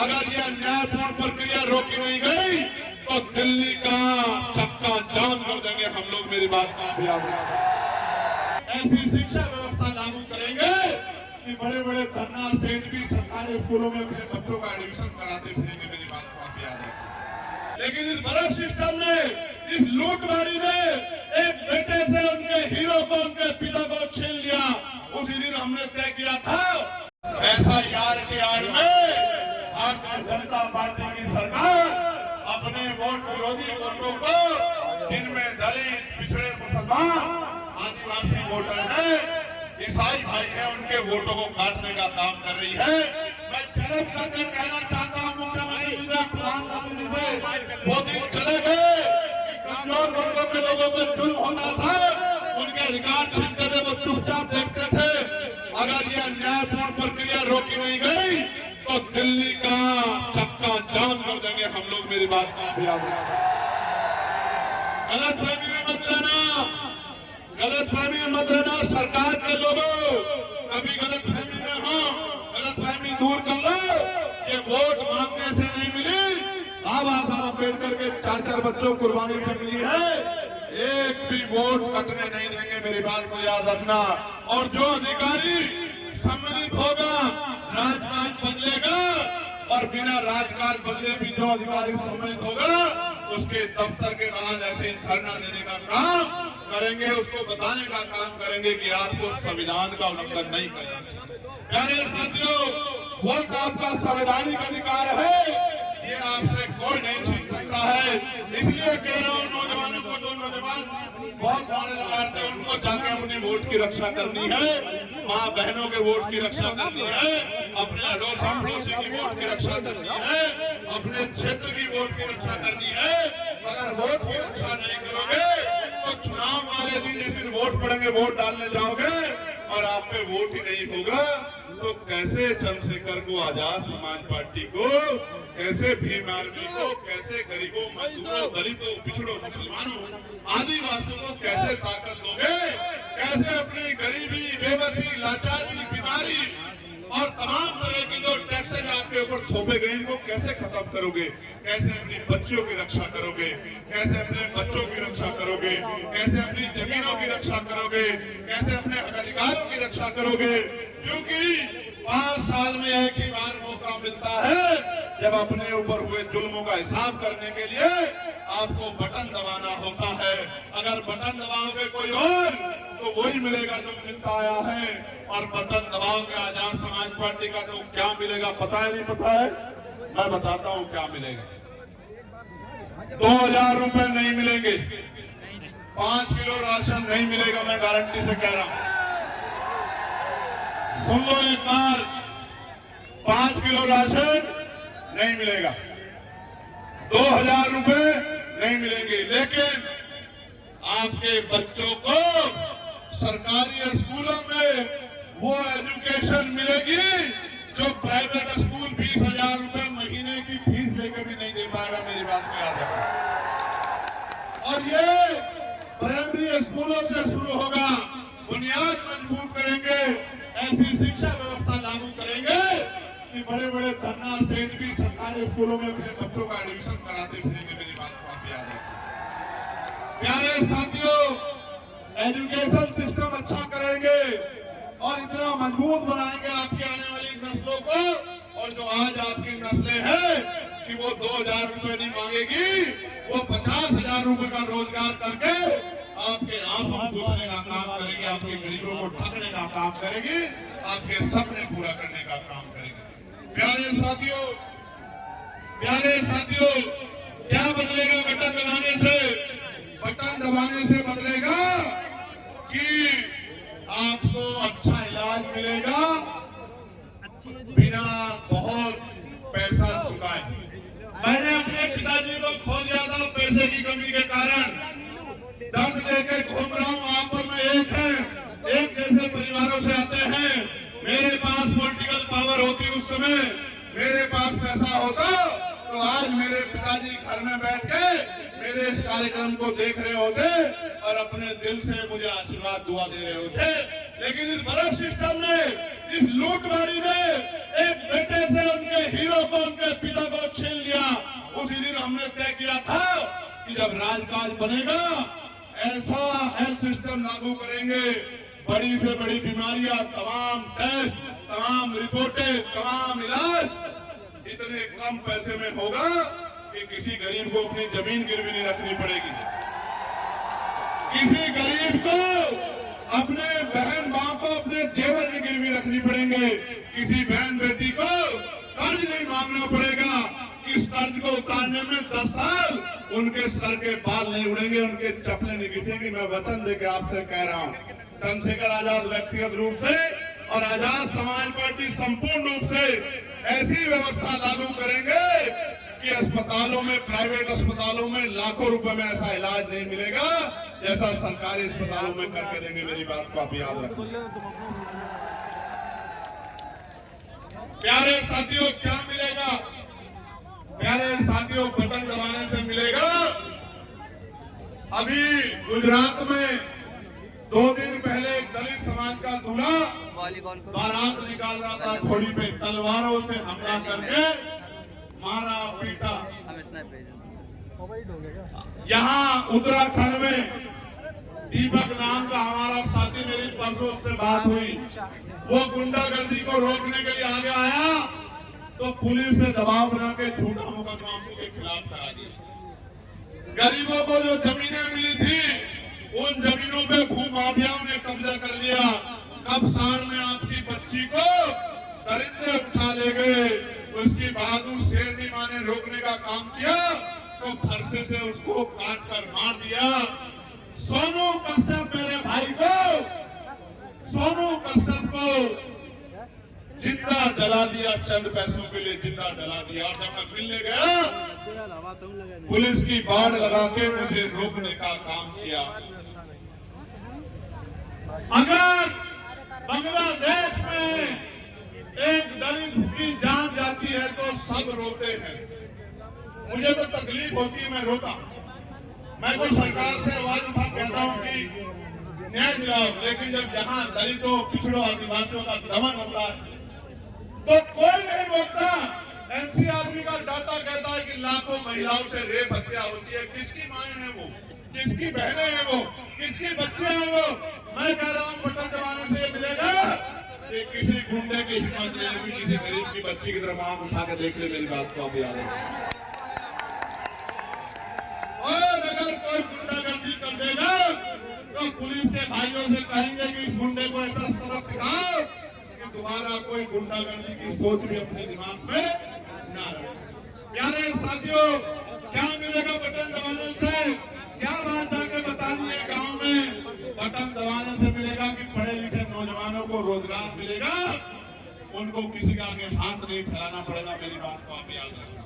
अगर ये न्यायपूर्ण प्रक्रिया रोकी नहीं गई तो दिल्ली का चक्का जाम कर देंगे हम लोग। मेरी बात को आप याद रखें। ऐसी शिक्षा व्यवस्था लागू करेंगे कि बड़े बड़े धन्ना सेठ भी सरकारी स्कूलों में अपने बच्चों का एडमिशन कराते फिरेंगे। मेरी बात को आप याद रखें। लेकिन इस बड़े सिस्टम ने, इस लूटमारी ने एक बेटे से उनके हीरो को, उनके पिता को छीन लिया। उसी दिन हमने तय किया था ऐसा यार के आड़ में भारतीय जनता पार्टी की सरकार अपने वोट विरोधी वोटों को, जिनमें दलित, पिछड़े, मुसलमान, आदिवासी वोटर हैं, ईसाई भाई हैं, उनके वोटों को काटने का काम कर रही है। मैं चैलेंज करके कहना चाहता हूं मुख्यमंत्री जी से, प्रधानमंत्री जी से, वो दिन चले गए कि कमजोर वर्गों के लोगों पर जुल्म होता था, उनके अधिकार छीनते थे, वो चुपचाप देखते थे। अगर ये न्यायपूर्ण प्रक्रिया रोकी नहीं गई तो दिल्ली का चक्का जाम कर देंगे हम लोग। मेरी बात को आप याद रखें। गलतफहमी में मत रहना, गलतफहमी में मत रहना। सरकार के लोगों कभी गलतफहमी में हो, गलतफहमी दूर कर लो। ये वोट मांगने से नहीं मिली, बाबा साहब अम्बेडकर के 4-4 बच्चों कुर्बानी से मिली है। एक भी वोट कटने नहीं देंगे। मेरी बात को याद रखना। और जो अधिकारी सम्मिलित होगा, राजकाज बदलेगा, और बिना राजकाज बदले भी जो अधिकारी सम्मिलित होगा, उसके दफ्तर के बाहर ऐसे धरना देने का काम करेंगे, उसको बताने का काम करेंगे कि आपको संविधान का उल्लंघन नहीं करना चाहिए। प्यारे साथियों, वोट आपका संवैधानिक अधिकार है, ये आपसे कोई नहीं छीन सकता है। इसलिए कह रहा हूं नौजवानों को, जो नौजवान बहुत नारे लगाते हैं, उनको जाके अपने वोट की रक्षा करनी है, माँ बहनों के वोट की रक्षा करनी है, अपने अड़ोसी पड़ोसी की वोट की रक्षा करनी है, अपने क्षेत्र की वोट की रक्षा करनी है। अगर वोट की रक्षा नहीं करोगे तो चुनाव वाले दिन, जिस दिन वोट पड़ेंगे, वोट डालने जाओगे और आप पे वोट ही नहीं होगा, तो कैसे चंद्रशेखर को, आजाद समाज पार्टी को, कैसे भीम आर्मी को, कैसे गरीबों, मजदूरों, दलितों, पिछड़ों, मुसलमानों, आदिवासियों को कैसे ताकत दोगे? कैसे अपनी गरीबी, बेबसी, लाचारी, बीमारी और तमाम तरह की जो टैक्सेज आपके ऊपर थोपे गए, इनको कैसे खत्म करोगे? कैसे अपनी बच्चियों की रक्षा करोगे? कैसे अपने बच्चों की रक्षा करोगे? कैसे अपनी जमीनों की रक्षा करोगे? कैसे अपने अधिकारों की रक्षा करोगे? क्योंकि 5 साल में एक ही बार मौका मिलता है, जब अपने ऊपर हुए जुल्मों का हिसाब करने के लिए आपको बटन दबाना होता है। अगर बटन दबाओगे कोई और, तो वही मिलेगा जो मिलता आया है। और बटन दबाओगे आजाद समाज पार्टी का, तो क्या मिलेगा पता है? नहीं पता है? मैं बताता हूं क्या मिलेगा। 2000 रुपए नहीं मिलेंगे, 5 किलो राशन नहीं मिलेगा, मैं गारंटी से कह रहा हूं। सुन लो एक बार, 5 किलो राशन नहीं मिलेगा, 2000 रुपए नहीं मिलेंगे। लेकिन आपके बच्चों को सरकारी स्कूलों में वो एजुकेशन मिलेगी जो प्राइवेट स्कूल 20,000 रुपए महीने की फीस लेकर भी नहीं दे पाएगा। मेरी बात को याद रखना। और ये प्राइमरी स्कूलों से शुरू होगा। बुनियाद मजबूत करेंगे, ऐसी शिक्षा व्यवस्था लागू करेंगे कि बड़े बड़े धन्ना सेठ भी सरकारी स्कूलों में अपने बच्चों का एडमिशन कराते फिरेंगे। मेरी बात को आप याद रखें। प्यारे साथियों, एजुकेशन सिस्टम अच्छा करेंगे और इतना मजबूत बनाएंगे आपकी आने वाली नस्लों को। और जो आज आपकी नस्लें हैं कि वो 2000 रुपए नहीं मांगेगी, वो 50,000 रुपए का रोजगार करके आपके आंसू पूछने का काम करेगी, आपके गरीबों को ठगने का काम करेगी, आपके सपने पूरा करने का काम करेगी। प्यारे साथियों, क्या बदलेगा बटन दबाने से? बटन दबाने से बदलेगा कि आपको अच्छा इलाज मिलेगा बिना बहुत पैसा चुकाए। मैंने अपने पिताजी को खो दिया था पैसे की कमी के कारण, दर्द लेके घूम रहा हूँ। आप और मैं एक जैसे परिवारों से आते हैं। मेरे पास पॉलिटिकल पावर होती उस समय, मेरे पास पैसा होता, तो आज मेरे पिताजी घर में बैठ के मेरे इस कार्यक्रम को देख रहे होते और अपने दिल से मुझे आशीर्वाद दुआ दे रहे होते। लेकिन इस बड़े सिस्टम ने, इस लूटमारी ने एक बेटे से उनके हीरो को, उनके पिता को छीन लिया। उसी दिन हमने तय किया था कि जब राजकाज बनेगा ऐसा हेल्थ सिस्टम लागू करेंगे, बड़ी से बड़ी बीमारियां, तमाम टेस्ट, तमाम रिपोर्टें, तमाम इलाज इतने कम पैसे में होगा कि किसी गरीब को अपनी जमीन गिरवी नहीं रखनी पड़ेगी। किसी गरीब को अपने बहन मां को अपने जेवर में गिरवी रखनी पड़ेंगे। किसी बहन बेटी को कर्ज नहीं मांगना पड़ेगा। इस कर्ज को उतारने में 10 साल उनके सर के बाल नहीं उड़ेंगे, उनके चप्पलें नहीं घिसेंगी। मैं वचन देके आपसे कह रहा हूं, चंद्रशेखर आजाद व्यक्तिगत रूप से और आजाद समाज पार्टी संपूर्ण रूप से ऐसी व्यवस्था लागू करेंगे कि अस्पतालों में, प्राइवेट अस्पतालों में लाखों रुपए में ऐसा इलाज नहीं मिलेगा जैसा सरकारी अस्पतालों में करके देंगे। मेरी बात को आप याद रखें। प्यारे साथियों, क्या मिलेगा? प्यारे साथियों, बटन दबाने से मिलेगा। अभी गुजरात में 2 दिन पहले एक दलित समाज का दूल्हा बारात निकाल रहा था, घोड़ी पे तलवारों से हमला करके मारा पीटा। यहाँ उत्तराखंड में दीपक नाम का हमारा साथी, मेरी परसों से बात हुई, वो गुंडागर्दी को रोकने के लिए आगे आया तो पुलिस ने दबाव बना के झूठा मुकदमा उसके खिलाफ करा दिया। गरीबों को जो जमीनें मिली थी उन जमीनों पे भूमाफियाओं ने कब्जा कर लिया। कब साड़ में आपकी बच्ची को दरिंदे उठा ले गए, उसकी बहादुर शेरनी मां ने रोकने का काम किया तो फरसे से उसको काट कर मार दिया। सोनू कश्यप मेरे भाई को, सोनू कश्यप को जिंदा जला दिया, चंद पैसों के लिए जिंदा जला दिया। और जब मैं मिलने गया पुलिस की बाड़ लगा के मुझे रोकने का काम किया। अगर बांग्लादेश में एक दलित की जान जाती है तो सब रोते हैं। मुझे तो तकलीफ होती है, मैं रोता। मैं तो सरकार से आवाज उठा कहता हूं कि न्याय दिलाओ, लेकिन जब यहाँ दलितों, पिछड़ों, आदिवासियों का दमन होता है तो कोई नहीं बोलता। एनसीआरबी का डाटा कहता है कि लाखों महिलाओं से रेप हत्या होती है। किसकी माएं हैं वो, किसकी बहनें हैं वो, किसकी बच्चे हैं वो? मैं कह रहा हूं बटन दबाने से मिलेगा कि किसी गुंडे की हिम्मत नहीं होगी किसी गरीब की बच्ची की तरफ आंख उठा के देख ले। मेरी बात को आप याद रखें। और अगर कोई गुंडागर्दी कर देगा तो पुलिस के भाइयों से कहेंगे कि इस गुंडे को ऐसा सबक सिखाओ कि दोबारा कोई गुंडागर्दी की सोच भी अपने दिमाग में ना रहे। प्यारे साथियों, क्या मिलेगा बटन दबाने से? क्या बात आके बतानी है गांव में? बटन दबाने से मिलेगा कि पढ़े लिखे नौजवानों को रोजगार मिलेगा, उनको किसी का आगे हाथ नहीं फैलाना पड़ेगा। मेरी बात को आप याद रखें।